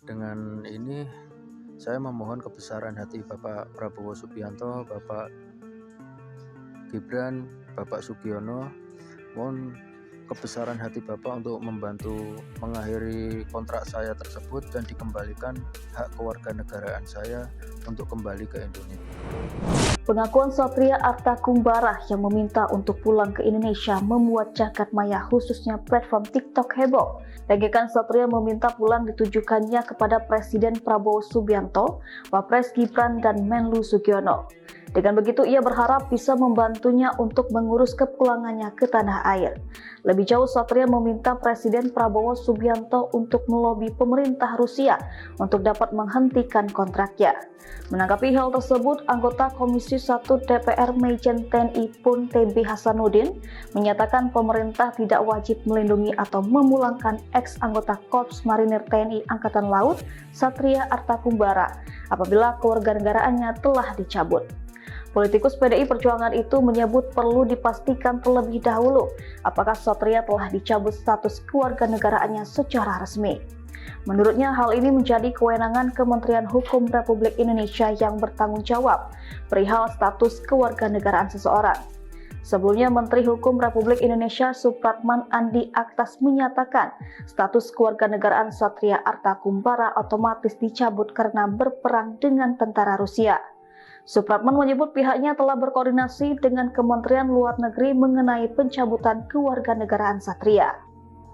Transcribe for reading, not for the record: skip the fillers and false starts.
Dengan ini saya memohon kebesaran hati Bapak Prabowo Subianto, Bapak Gibran, Bapak Sugiono, mohon kebesaran hati Bapak untuk membantu mengakhiri kontrak saya tersebut dan dikembalikan hak kewarganegaraan saya untuk kembali ke Indonesia. Pengakuan Satria Artakumbara yang meminta untuk pulang ke Indonesia membuat jagat maya khususnya platform TikTok heboh. Dagekan Satria meminta pulang ditujukannya kepada Presiden Prabowo Subianto, Wapres Gibran, dan Menlu Sugiono. Dengan begitu ia berharap bisa membantunya untuk mengurus kepulangannya ke tanah air. Lebih jauh, Satria meminta Presiden Prabowo Subianto untuk melobi pemerintah Rusia untuk dapat menghentikan kontraknya. Menanggapi hal tersebut, anggota Komisi 1 DPR Majen TNI Pun TB Hasanuddin menyatakan pemerintah tidak wajib melindungi atau memulangkan ex-anggota Korps Marinir TNI Angkatan Laut Satria Artakumbara apabila kewarganegaraannya telah dicabut. Politikus PDI Perjuangan itu menyebut perlu dipastikan terlebih dahulu apakah Satria telah dicabut status kewarganegaraannya secara resmi. Menurutnya hal ini menjadi kewenangan Kementerian Hukum Republik Indonesia yang bertanggung jawab perihal status kewarganegaraan seseorang. Sebelumnya Menteri Hukum Republik Indonesia Supratman Andi Aktas menyatakan status kewarganegaraan Satria Artakumbara otomatis dicabut karena berperang dengan tentara Rusia. Supratman menyebut pihaknya telah berkoordinasi dengan Kementerian Luar Negeri mengenai pencabutan kewarganegaraan Satria.